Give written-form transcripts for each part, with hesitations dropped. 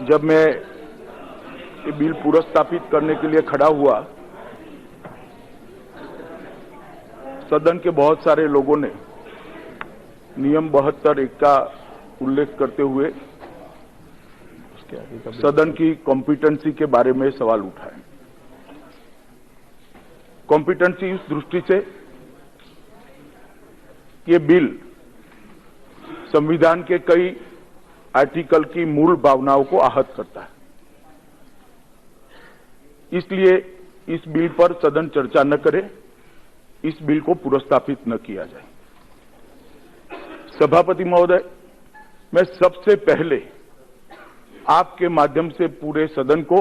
जब मैं ये बिल पुरस्तापित करने के लिए खड़ा हुआ, सदन के बहुत सारे लोगों ने नियम 72(1) का उल्लेख करते हुए सदन की कॉम्पिटेंसी के बारे में सवाल उठाए। कॉम्पिटेंसी इस दृष्टि से कि ये बिल संविधान के कई आर्टिकल की मूल भावनाओं को आहत करता है, इसलिए इस बिल पर सदन चर्चा न करे, इस बिल को पुरस्तापित न किया जाए। सभापति महोदय, मैं सबसे पहले आपके माध्यम से पूरे सदन को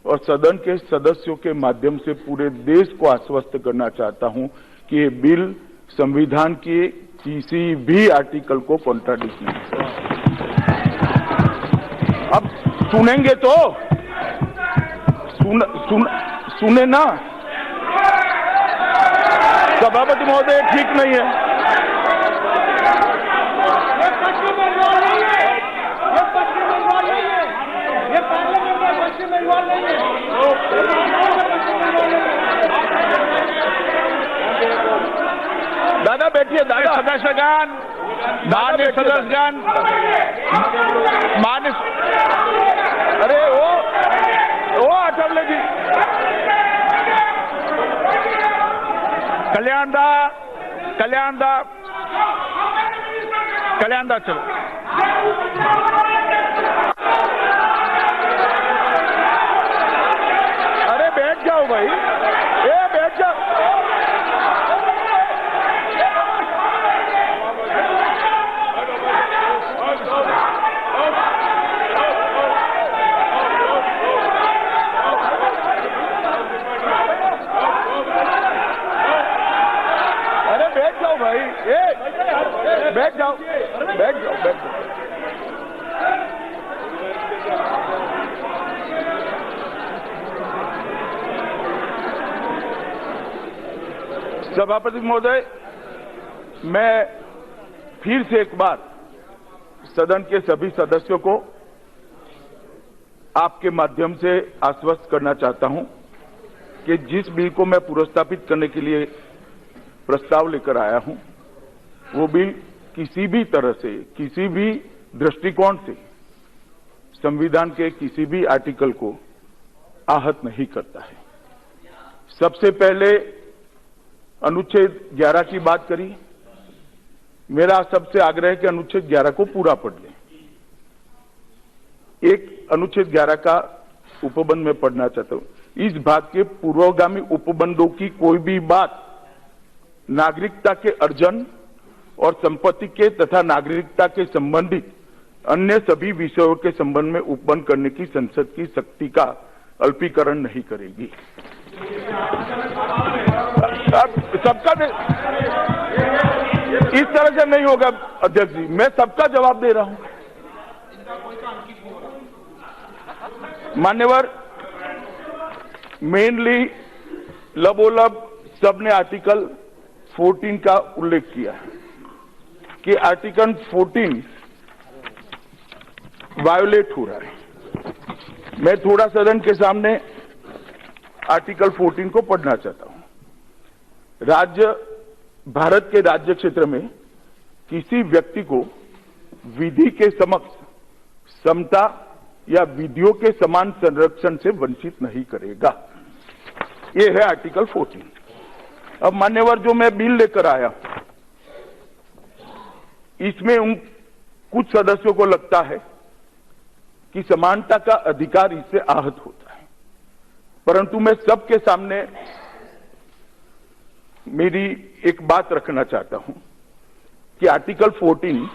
और सदन के सदस्यों के माध्यम से पूरे देश को आश्वस्त करना चाहता हूं कि ये बिल संविधान के किसी भी आर्टिकल को कॉन्ट्राडिक्ट नहीं करता। अब सुनेंगे तो सुने ना। सभापति महोदय, ठीक नहीं है। दादा बैठिए। दादा सदस्यगण, मान्य सदस्यगण, मान्य, अरे वो अटल जी, कल्याण दा चलो। अरे बैठ जाओ भाई, बैठ जाओ। अरे बैठ जाओ भाई, बैठ जाओ। सभापति महोदय, मैं फिर से एक बार सदन के सभी सदस्यों को आपके माध्यम से आश्वस्त करना चाहता हूं कि जिस बिल को मैं पुरस्तापित करने के लिए प्रस्ताव लेकर आया हूं, वो बिल किसी भी तरह से, किसी भी दृष्टिकोण से संविधान के किसी भी आर्टिकल को आहत नहीं करता है। सबसे पहले अनुच्छेद 11 की बात करी। मेरा सबसे आग्रह है कि अनुच्छेद 11 को पूरा पढ़ लें। एक अनुच्छेद 11 का उपबंध में पढ़ना चाहता हूं। इस भाग के पूर्वगामी उपबंधों की कोई भी बात नागरिकता के अर्जन और संपत्ति के तथा नागरिकता के संबंधित अन्य सभी विषयों के संबंध में उपबंध करने की संसद की शक्ति का अल्पीकरण नहीं करेगी। सबका इस तरह से नहीं होगा अध्यक्ष जी, मैं सबका जवाब दे रहा हूं। मान्यवर, मेनली लबोलब सबने आर्टिकल 14 का उल्लेख किया कि आर्टिकल 14 वायोलेट हो रहा है। मैं थोड़ा सदन के सामने आर्टिकल 14 को पढ़ना चाहता हूं। भारत के राज्य क्षेत्र में किसी व्यक्ति को विधि के समक्ष समता या विधियों के समान संरक्षण से वंचित नहीं करेगा। ये है आर्टिकल 14। अब मान्यवर, जो मैं बिल लेकर आया, इसमें उन कुछ सदस्यों को लगता है कि समानता का अधिकार इससे आहत होता है, परंतु मैं सबके सामने मेरी एक बात रखना चाहता हूं कि आर्टिकल 14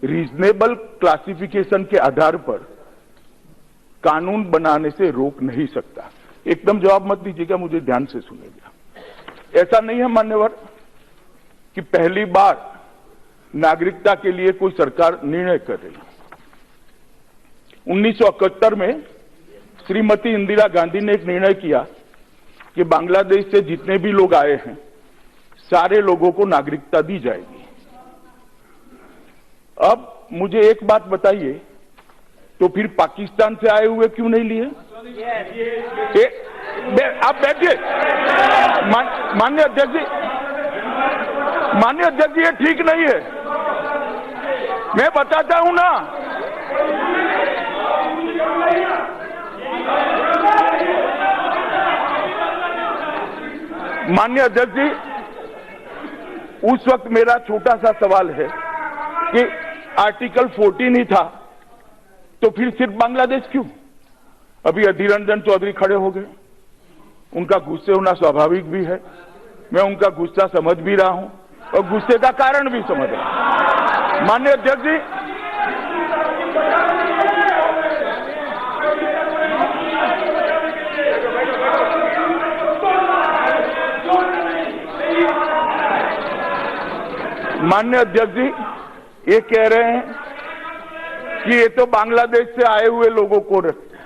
रीजनेबल क्लासिफिकेशन के आधार पर कानून बनाने से रोक नहीं सकता। एकदम जवाब मत दीजिएगा, मुझे ध्यान से सुनिएगा। ऐसा नहीं है मान्यवर कि पहली बार नागरिकता के लिए कोई सरकार निर्णय कर रही है। 1971 में श्रीमती इंदिरा गांधी ने एक निर्णय किया कि बांग्लादेश से जितने भी लोग आए हैं, सारे लोगों को नागरिकता दी जाएगी। अब मुझे एक बात बताइए तो फिर पाकिस्तान से आए हुए क्यों नहीं लिए? आप बैठिए। माननीय अध्यक्ष जी, ये ठीक नहीं है। मैं बताता हूं ना। माननीय अध्यक्ष जी, उस वक्त मेरा छोटा सा सवाल है कि आर्टिकल 14 ही था तो फिर सिर्फ बांग्लादेश क्यों? अभी अधीर रंजन चौधरी खड़े हो गए, उनका गुस्से होना स्वाभाविक भी है। मैं उनका गुस्सा समझ भी रहा हूं और गुस्से का कारण भी समझ रहा हूं। माननीय अध्यक्ष जी, ये कह रहे हैं कि ये तो बांग्लादेश से आए हुए लोगों को रखते,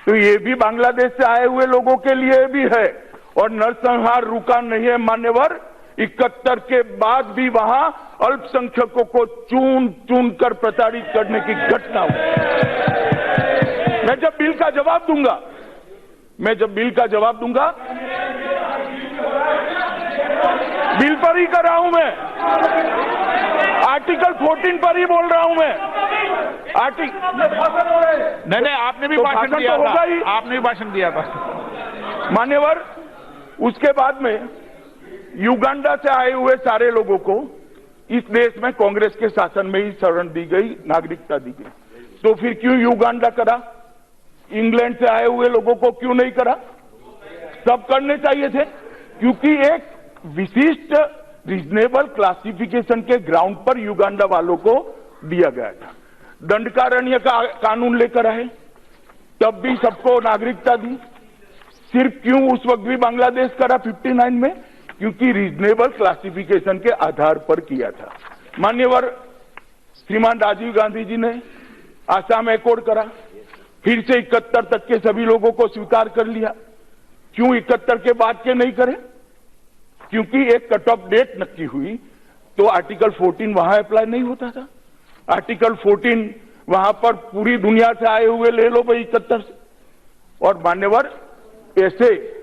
तो ये भी बांग्लादेश से आए हुए लोगों के लिए भी है। और नरसंहार रुका नहीं है मान्यवर। 71 के बाद भी वहां अल्पसंख्यकों को चुन चुन कर प्रताड़ित करने की घटना हुई। मैं जब बिल का जवाब दूंगा, बिल पर ही कर रहा हूं मैं, आर्टिकल 14 पर ही बोल रहा हूं मैं। नहीं, आपने भी भाषण दिया था। आपने भी भाषण दिया था मान्यवर। उसके बाद में युगांडा से आए हुए सारे लोगों को इस देश में कांग्रेस के शासन में ही शरण दी गई, नागरिकता दी गई। तो फिर क्यों युगांडा करा? इंग्लैंड से आए हुए लोगों को क्यों नहीं करा? सब करने चाहिए थे, क्योंकि एक विशिष्ट रीजनेबल क्लासिफिकेशन के ग्राउंड पर युगांडा वालों को दिया गया था। दंडकारण्य का कानून लेकर आए, तब भी सबको नागरिकता दी। सिर्फ क्यों उस वक्त भी बांग्लादेश करा 59 में? क्योंकि रीजनेबल क्लासिफिकेशन के आधार पर किया था। मान्यवर श्रीमान राजीव गांधी जी ने आसाम एकॉर्ड करा, फिर से 71 तक के सभी लोगों को स्वीकार कर लिया। क्यों 71 के बाद के नहीं करे? क्योंकि एक कट ऑफ डेट नक्की हुई तो आर्टिकल 14 वहां अप्लाई नहीं होता था। आर्टिकल 14 वहां पर पूरी दुनिया से आए हुए ले लो भाई 71 से। और मान्यवर ऐसे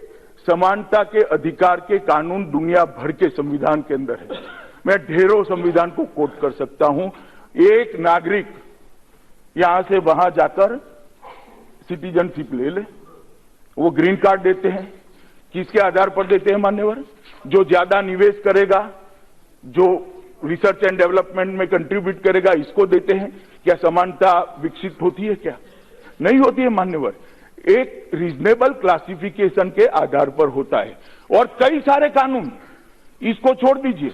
समानता के अधिकार के कानून दुनिया भर के संविधान के अंदर है। मैं ढेरों संविधान को कोट कर सकता हूं। एक नागरिक यहां से वहां जाकर सिटीजनशिप ले ले, वो ग्रीन कार्ड देते हैं। किसके आधार पर देते हैं मान्यवर? जो ज्यादा निवेश करेगा, जो रिसर्च एंड डेवलपमेंट में कंट्रीब्यूट करेगा, इसको देते हैं। क्या समानता विकसित होती है? क्या नहीं होती है मान्यवर। एक रीजनेबल क्लासिफिकेशन के आधार पर होता है। और कई सारे कानून, इसको छोड़ दीजिए,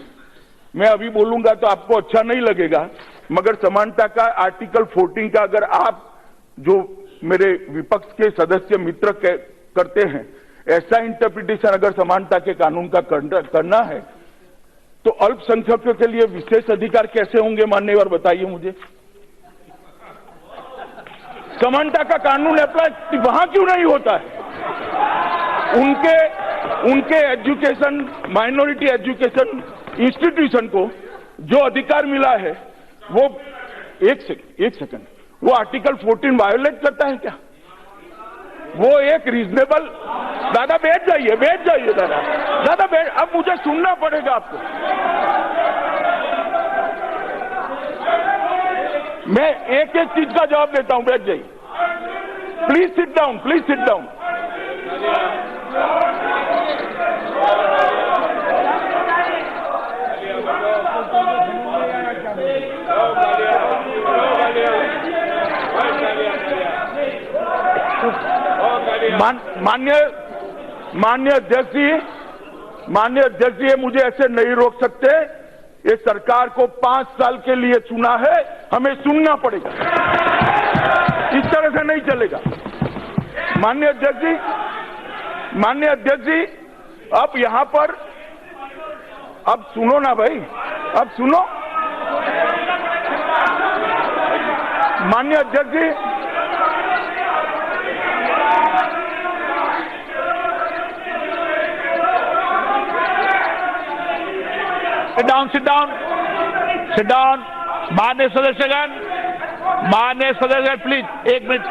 मैं अभी बोलूंगा तो आपको अच्छा नहीं लगेगा, मगर समानता का आर्टिकल 14 का अगर आप जो मेरे विपक्ष के सदस्य मित्र करते हैं, ऐसा इंटरप्रिटेशन अगर समानता के कानून का करना है तो अल्पसंख्यकों के लिए विशेष अधिकार कैसे होंगे मान्यवर? बताइए मुझे। समानता का कानून अप्लाई वहां क्यों नहीं होता है? उनके एजुकेशन, माइनॉरिटी एजुकेशन इंस्टीट्यूशन को जो अधिकार मिला है वो एक सेकंड, वो आर्टिकल 14 वायोलेट करता है क्या? वो एक रीजनेबल, दादा बैठ जाइए दादा बैठ, अब मुझे सुनना पड़ेगा आपको। मैं एक एक चीज का जवाब देता हूं, बैठ जाइए। Please sit down, please sit down. माननीय अध्यक्ष जी, मुझे ऐसे नहीं रोक सकते। ये सरकार को 5 साल के लिए चुना है, हमें सुनना पड़ेगा। इस तरह से नहीं चलेगा। माननीय अध्यक्ष जी, अब यहां पर, अब सुनो ना भाई, अब सुनो। माननीय अध्यक्ष जी, sit down. माननीय सदस्यगण, माननीय सदस्य प्लीज 1 मिनट।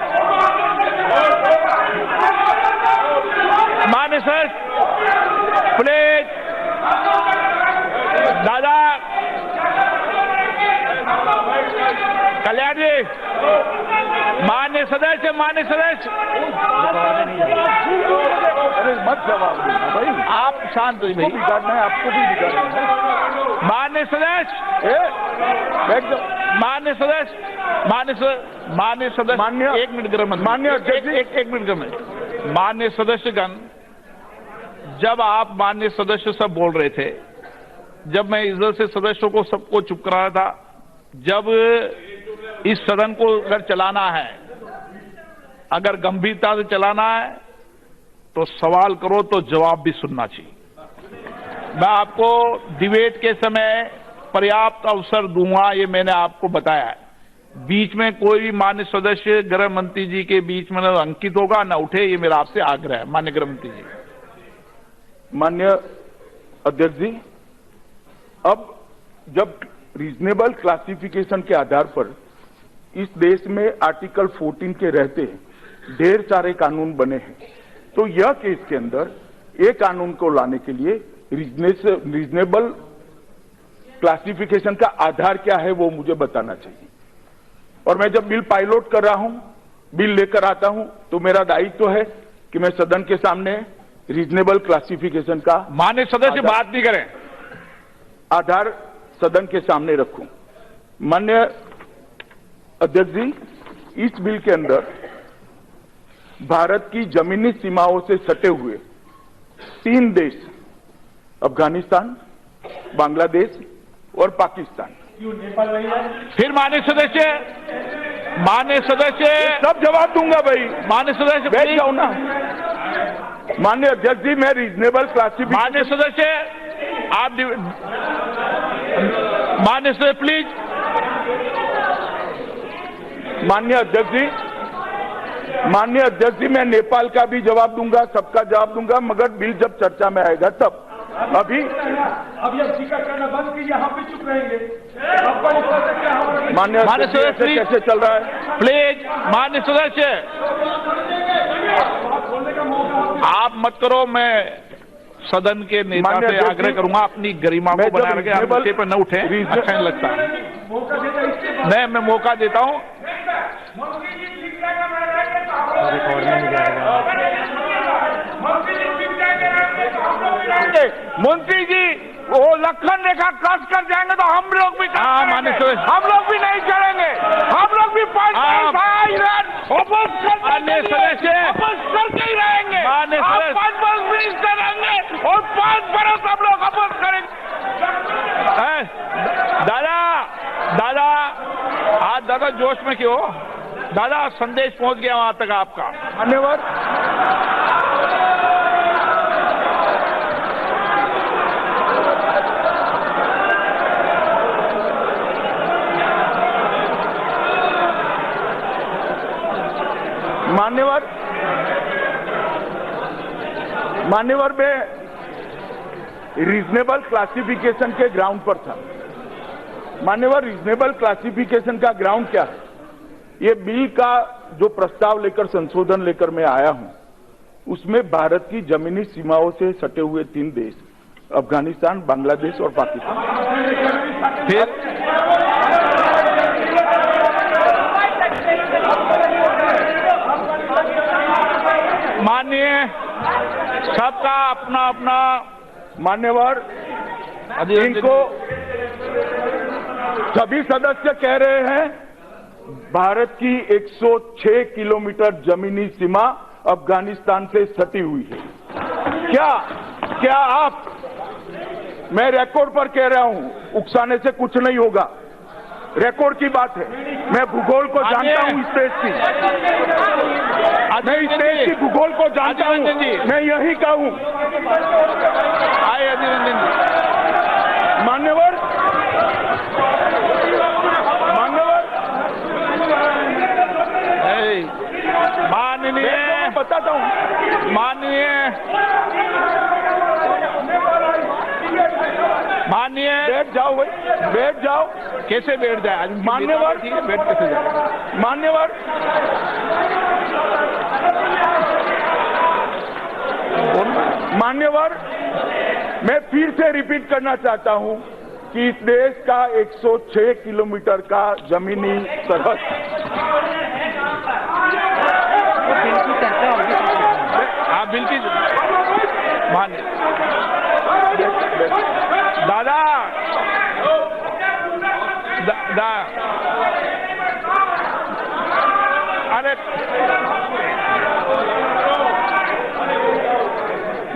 माननीय सदस्य प्लीज। दादा कल्याण जी, माननीय सदस्य अरे मत जवाब देना भाई, आप शांत हो भाई। बिगाड़ना है आपको भी बिगाड़ना है। माननीय सदस्य, एक मिनट गृह मंत्री, माननीय अध्यक्ष जी, एक मिनट गृह मंत्री। माननीय सदस्यगण, जब आप माननीय सदस्य सब बोल रहे थे, जब मैं इधर से सदस्यों को सबको चुप करा रहा था, जब इस सदन को अगर चलाना है, अगर गंभीरता से चलाना है तो सवाल करो तो जवाब भी सुनना चाहिए। मैं आपको डिबेट के समय पर्याप्त अवसर दूंगा, ये मैंने आपको बताया है। बीच में कोई भी माननीय सदस्य गृह मंत्री जी के बीच में न अंकित होगा न उठे, ये मेरा आपसे आग्रह है माननीय गृह मंत्री जी। माननीय अध्यक्ष जी, अब जब रीजनेबल क्लासिफिकेशन के आधार पर इस देश में आर्टिकल 14 के रहते ढेर सारे कानून बने हैं, तो यह केस के अंदर एक कानून को लाने के लिए रीजनेबल क्लासिफिकेशन का आधार क्या है वो मुझे बताना चाहिए। और मैं जब बिल पायलट कर रहा हूं, बिल लेकर आता हूं, तो मेरा दायित्व है कि मैं सदन के सामने रीजनेबल क्लासिफिकेशन का माननीय सदस्य बात नहीं करें, आधार सदन के सामने रखूं। माननीय अध्यक्ष जी, इस बिल के अंदर भारत की जमीनी सीमाओं से सटे हुए 3 देश, अफगानिस्तान, बांग्लादेश और पाकिस्तान। फिर माननीय सदस्य सब जवाब दूंगा भाई। माननीय सदस्य बैठ जाओ ना। माननीय अध्यक्ष जी, मैं रीजनेबल क्लासिफिकेशन। माननीय सदस्य आप माननीय सदस्य प्लीज। माननीय अध्यक्ष जी, मैं नेपाल का भी जवाब दूंगा, सबका जवाब दूंगा, मगर बिल जब चर्चा में आएगा तब। अभी स्पीकर करना बंद कीजिए, यहाँ पे चुप रहेंगे। माननीय सदस्य कैसे चल रहा है प्लीज। माननीय सदस्य आप मत करो, मैं सदन के नेता से आग्रह करूंगा अपनी गरिमा को बनाए रखें, आप मुद्दे पर न उठे, अच्छा नहीं लगता। नहीं, मैं मौका देता हूं। मंत्री जी, वो लखन रेखा क्रॉस कर जाएंगे तो हम लोग भी हम लोग भी नहीं चलेंगे, हम लोग भी अपोज करके ही रहेंगे। 5 वर्ष मिनिस्टर रहेंगे और 5 बरस हम लोग अपोज करेंगे। दादा जोश में क्यों? दादा संदेश पहुंच गया वहां तक आपका। धन्यवाद। मान्यवर में रीजनेबल क्लासिफिकेशन के ग्राउंड पर था। मान्यवर, रीजनेबल क्लासिफिकेशन का ग्राउंड क्या है? ये बिल का जो प्रस्ताव लेकर, संशोधन लेकर मैं आया हूं, उसमें भारत की जमीनी सीमाओं से सटे हुए 3 देश, अफगानिस्तान, बांग्लादेश और पाकिस्तान। माननीय सबका अपना अपना। मान्यवर, इनको सभी सदस्य कह रहे हैं भारत की 106 किलोमीटर जमीनी सीमा अफगानिस्तान से सटी हुई है। क्या आप, मैं रिकॉर्ड पर कह रहा हूं, उकसाने से कुछ नहीं होगा, रिकॉर्ड की बात है। मैं भूगोल को जानता हूं, इस देश की, मैं इस देश की भूगोल को जानता हूं, मैं यही कहूं। मान्यवर, माननीय बताता हूं, माननीय माननीय, बैठ जाओ भाई, बैठ जाओ। कैसे बैठ जाए? आज मान्यवर, बैठ कैसे जाए? मान्यवर, मान्यवर, मैं फिर से रिपीट करना चाहता हूं कि इस देश का 106 किलोमीटर का जमीनी सरहद, आप बिल की मान्य दादा अरे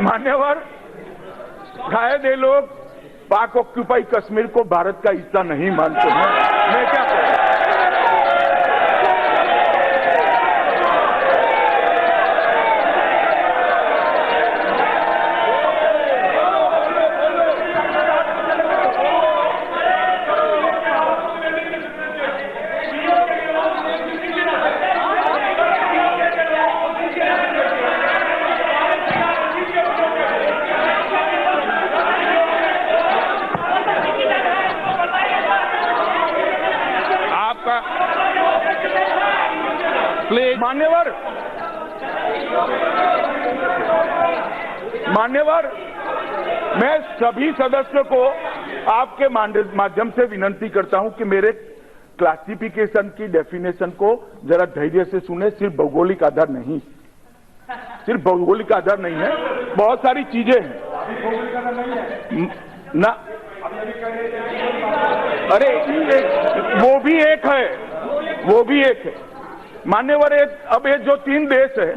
मान्यवर, शायद ये लोग पाक ऑक्यूपाई कश्मीर को भारत का हिस्सा नहीं मानते हैं। मैं क्या करूं? मान्यवर, मान्यवर, मैं सभी सदस्यों को आपके माध्यम से विनंती करता हूं कि मेरे क्लासिफिकेशन की डेफिनेशन को जरा धैर्य से सुने। सिर्फ भौगोलिक आधार नहीं, सिर्फ भौगोलिक आधार नहीं है, बहुत सारी चीजें हैं ना। अरे वो भी एक है, वो भी एक है मान्यवर। अब ये जो 3 देश है,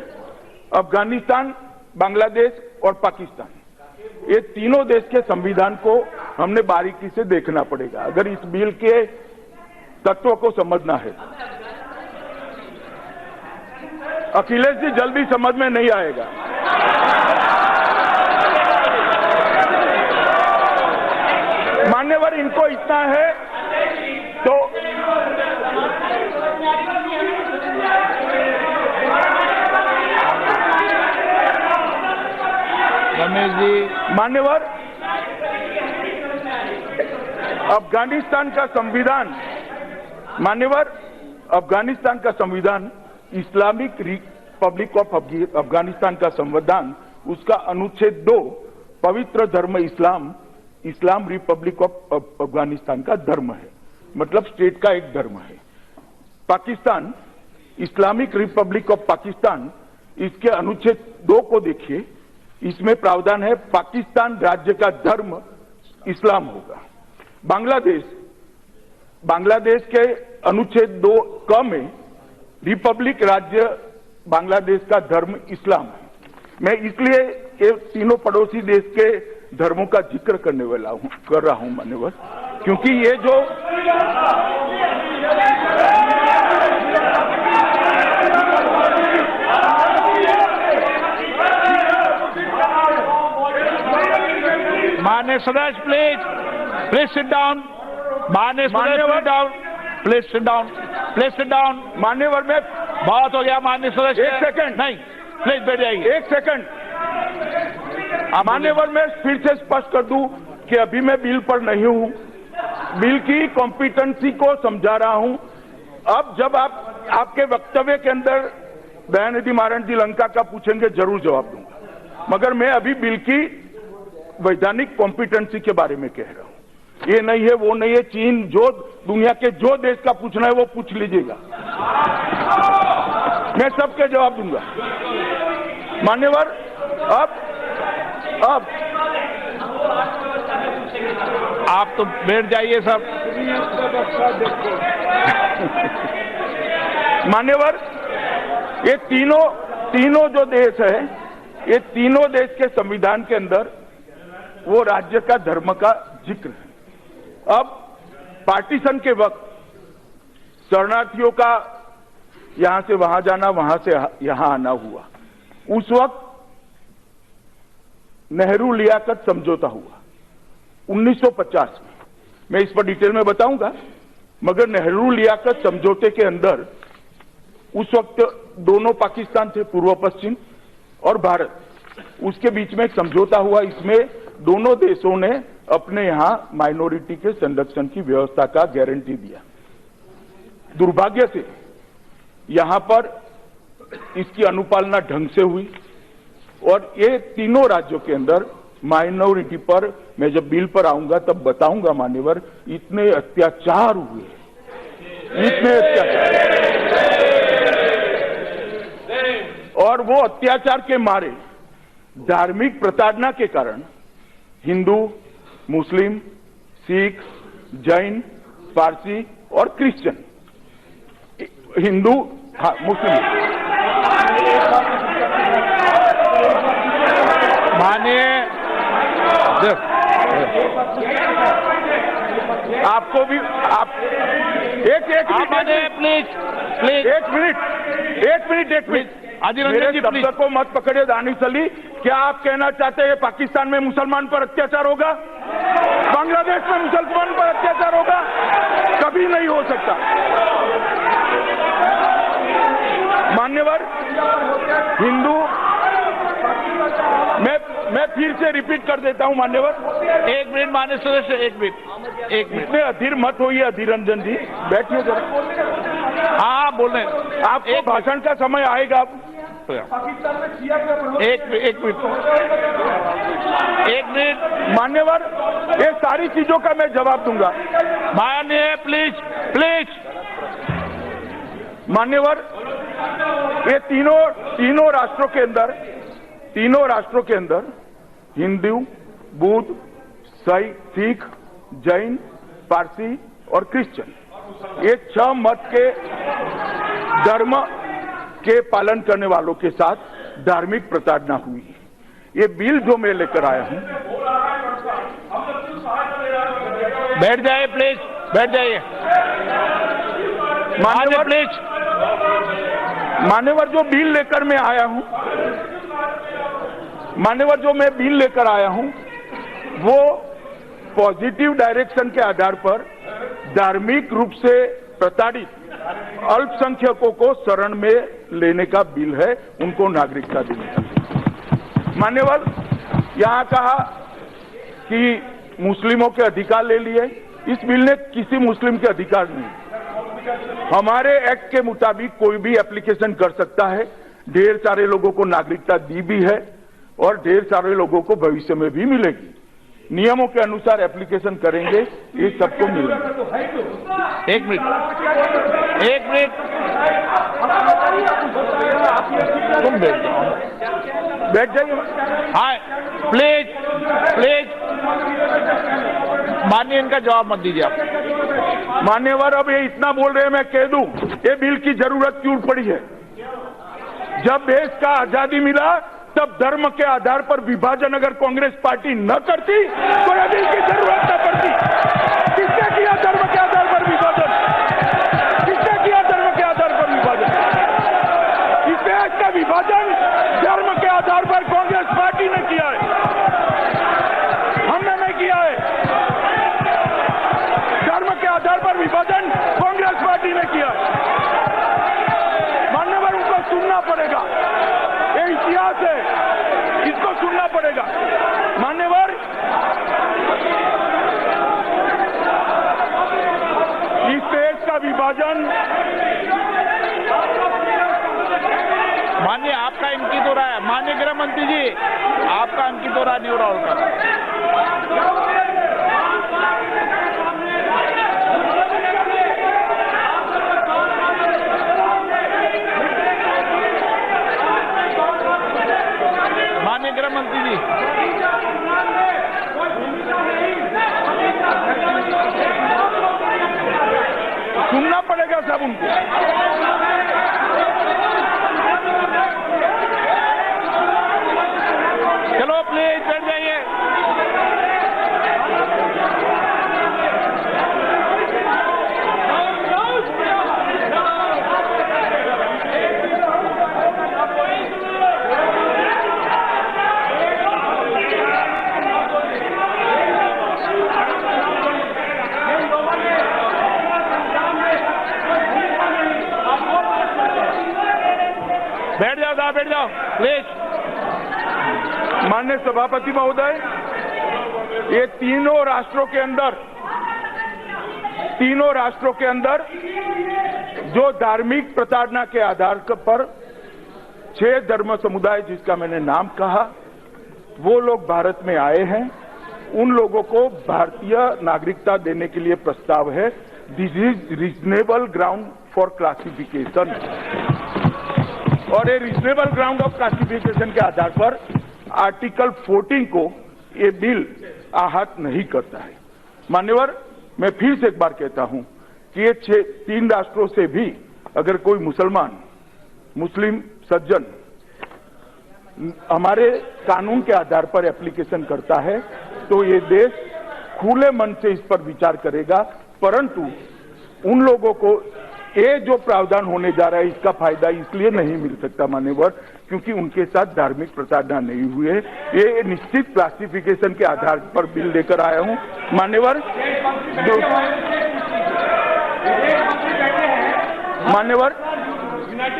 अफगानिस्तान, बांग्लादेश और पाकिस्तान, ये तीनों देश के संविधान को हमने बारीकी से देखना पड़ेगा अगर इस बिल के तत्व को समझना है। अखिलेश जी जल्दी समझ में नहीं आएगा। मान्यवर, इनको इतना है तो रमेश जी, मान्यवर, अफगानिस्तान का संविधान, मान्यवर, अफगानिस्तान का संविधान, इस्लामिक रिपब्लिक ऑफ अफगानिस्तान का संविधान, उसका अनुच्छेद 2 पवित्र धर्म इस्लाम, इस्लाम रिपब्लिक ऑफ अफगानिस्तान का धर्म है, मतलब स्टेट का एक धर्म है। Pakistan, Islamic Republic of Pakistan, इसके अनुच्छेद 2 को देखिए, इसमें प्रावधान है पाकिस्तान राज्य का धर्म इस्लाम होगा। बांग्लादेश, बांग्लादेश के अनुच्छेद 2 क में रिपब्लिक राज्य बांग्लादेश का धर्म इस्लाम है। मैं इसलिए ये तीनों पड़ोसी देश के धर्मों का जिक्र करने वाला हूं, कर रहा हूं मान्यवर, क्योंकि ये जो माननीय सदस्य, प्लीज सिट डाउन। माननीय सदस्य, down, please sit down, please sit down. मान्यवर, में बहुत हो गया माननीय सदस्य। 1 सेकंड, नहीं, प्लीज बैठ जाइए। 1 सेकंड। मान्यवर, मैं फिर से स्पष्ट कर दूं कि अभी मैं बिल पर नहीं हूं, बिल की कॉम्पिटेंसी को समझा रहा हूं। अब जब आप आपके वक्तव्य के अंदर दयानिधि मारन जी लंका का पूछेंगे, जरूर जवाब दूंगा, मगर मैं अभी बिल की वैधानिक कॉम्पिटेंसी के बारे में कह रहा हूं। ये नहीं है, वो नहीं है, चीन, जो दुनिया के जो देश का पूछना है वो पूछ लीजिएगा, मैं सबके जवाब दूंगा। मान्यवर, अब आप तो बैठ जाइए सब। मान्यवर, ये तीनों जो देश है, ये तीनों देश के संविधान के अंदर वो राज्य का धर्म का जिक्र है। अब पार्टीशन के वक्त शरणार्थियों का यहां से वहां जाना, वहां से यहां आना हुआ, उस वक्त नेहरू लियाकत समझौता हुआ 1950 में। मैं इस पर डिटेल में बताऊंगा, मगर नेहरू लियाकत समझौते के अंदर उस वक्त दोनों पाकिस्तान थे, पूर्व पश्चिम और भारत, उसके बीच में एक समझौता हुआ। इसमें दोनों देशों ने अपने यहां माइनॉरिटी के संरक्षण की व्यवस्था का गारंटी दिया। दुर्भाग्य से यहां पर इसकी अनुपालना ढंग से हुई और ये तीनों राज्यों के अंदर माइनॉरिटी पर, मैं जब बिल पर आऊंगा तब बताऊंगा मान्यवर, इतने अत्याचार हुए, इतने अत्याचार, और वो अत्याचार के मारे धार्मिक प्रताड़ना के कारण हिंदू, मुस्लिम, सिख, जैन, पारसी और क्रिश्चियन, हिंदू, हाँ मुस्लिम, मानिए आपको भी आप एक प्लीज एक मिनट मेरे शब्द को मत पकड़े दानिश अली। क्या आप कहना चाहते हैं पाकिस्तान में मुसलमान पर अत्याचार होगा, बांग्लादेश में मुसलमान पर अत्याचार होगा? कभी नहीं हो सकता। मान्यवर हिंदू, मैं फिर से रिपीट कर देता हूं मान्यवर। एक मिनट माननीय सदस्य, एक मिनट इतने अधीर मत होइए अधीर रंजन जी, बैठिए जरा। हाँ बोल रहे हैं, आपको भाषण का समय आएगा। एक मिनट मान्यवर, ये सारी चीजों का मैं जवाब दूंगा। माननीय प्लीज मान्यवर, ये तीनों राष्ट्रों के अंदर हिंदू, बुद्ध, सिख, जैन, पारसी और क्रिश्चियन, ये 6 मत के धर्म के पालन करने वालों के साथ धार्मिक प्रताड़ना हुई। ये बिल जो मैं लेकर आया हूं, बैठ जाइए प्लीज, बैठ जाइए मान्यवर प्लीज। मान्यवर जो बिल लेकर मैं आया हूं, मान्यवर जो मैं बिल लेकर आया हूं, वो पॉजिटिव डायरेक्शन के आधार पर धार्मिक रूप से प्रताड़ित अल्पसंख्यकों को शरण में लेने का बिल है, उनको नागरिकता देने का। मान्यवर, यहां कहा कि मुस्लिमों के अधिकार ले लिए, इस बिल ने किसी मुस्लिम के अधिकार नहीं। हमारे एक्ट के मुताबिक कोई भी एप्लीकेशन कर सकता है। ढेर सारे लोगों को नागरिकता दी भी है और ढेर सारे लोगों को भविष्य में भी मिलेगी। नियमों के अनुसार एप्लीकेशन करेंगे, ये सबको मिलेगा। एक मिनट तुम बैठ जाइए। हाँ प्लीज माननीय, इनका जवाब मत दीजिए आप। मान्यवर, अब ये इतना बोल रहे हैं, मैं कह दूं ये बिल की जरूरत क्यों पड़ी है? जब देश का आजादी मिला तब धर्म के आधार पर विभाजन अगर कांग्रेस पार्टी न करती तो ये बिल की जरूरत न पड़ती। किसने किया धर्म के आधार पर विभाजन? किसने किया धर्म के आधार पर विभाजन? इस देश का विभाजन धर्म के आधार पर कांग्रेस पार्टी ने किया है, हमने नहीं किया है। धर्म के आधार पर विभाजन कांग्रेस पार्टी ने किया है। मान्यवर, उनको सुनना पड़ेगा, ये इतिहास है, इसको सुनना पड़ेगा। मान्यवर, इस देश का विभाजन, माननीय आपका अंकित हो रहा है, माननीय गृह मंत्री जी आपका अंकित हो रहा नहीं हो रहा होगा। माननीय गृह मंत्री जी, सुनना पड़ेगा सब उनको। चलो प्लीज बैठ जाइए। बैठ जाओ प्लीज। माननीय सभापति महोदय, ये तीनों राष्ट्रों के अंदर जो धार्मिक प्रताड़ना के आधार पर 6 धर्म समुदाय जिसका मैंने नाम कहा, वो लोग भारत में आए हैं। उन लोगों को भारतीय नागरिकता देने के लिए प्रस्ताव है। This is reasonable ground for classification, और ये रीजनेबल ग्राउंड ऑफ क्लासिफिकेशन के आधार पर आर्टिकल 14 को ये बिल आहत नहीं करता है। मान्यवर, मैं फिर से एक बार कहता हूं कि ये 3 राष्ट्रों से भी अगर कोई मुस्लिम सज्जन हमारे कानून के आधार पर एप्लीकेशन करता है तो ये देश खुले मन से इस पर विचार करेगा, परंतु उन लोगों को ये जो प्रावधान होने जा रहा है इसका फायदा इसलिए नहीं मिल सकता मान्यवर, क्योंकि उनके साथ धार्मिक प्रताड़ना नहीं हुई है। ये निश्चित क्लासिफिकेशन के आधार पर बिल लेकर आया हूं मान्यवर।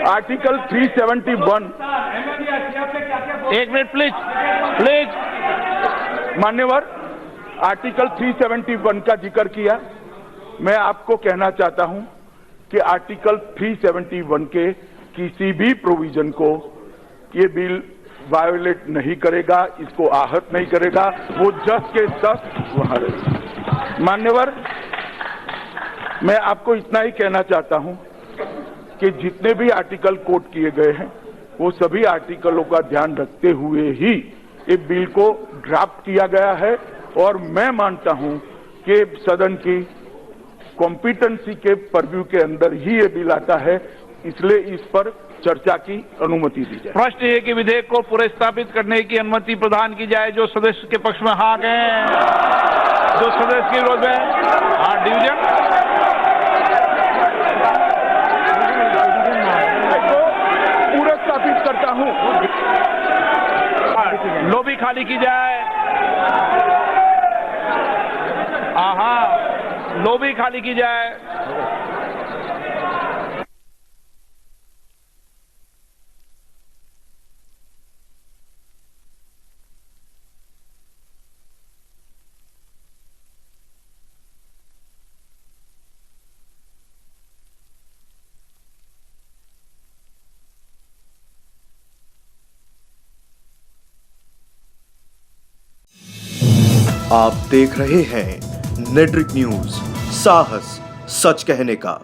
आर्टिकल 371, एक मिनट प्लीज। मान्यवर, आर्टिकल 371 का जिक्र किया। मैं आपको कहना चाहता हूं कि आर्टिकल 371 के किसी भी प्रोविजन को ये बिल वायोलेट नहीं करेगा, इसको आहत नहीं करेगा, वो जस के तस वहां रहेगा। मान्यवर, मैं आपको इतना ही कहना चाहता हूं कि जितने भी आर्टिकल कोट किए गए हैं वो सभी आर्टिकलों का ध्यान रखते हुए ही ये बिल को ड्राफ्ट किया गया है, और मैं मानता हूं कि सदन की कॉम्पिटेंसी के परव्यू के अंदर ही ये बिल आता है, इसलिए इस पर चर्चा की अनुमति दी जाए। प्रश्न ये कि विधेयक को पुनर्स्थापित करने की अनुमति प्रदान की जाए। जो सदस्य के पक्ष में हाँ कहें, जो सदस्य के विरोध में हाँ। डिवीजन पुनर्स्थापित करता हूं। लॉबी खाली की जाए। लॉबी खाली की जाए। आप देख रहे हैं नेट्रिक न्यूज, साहस सच कहने का।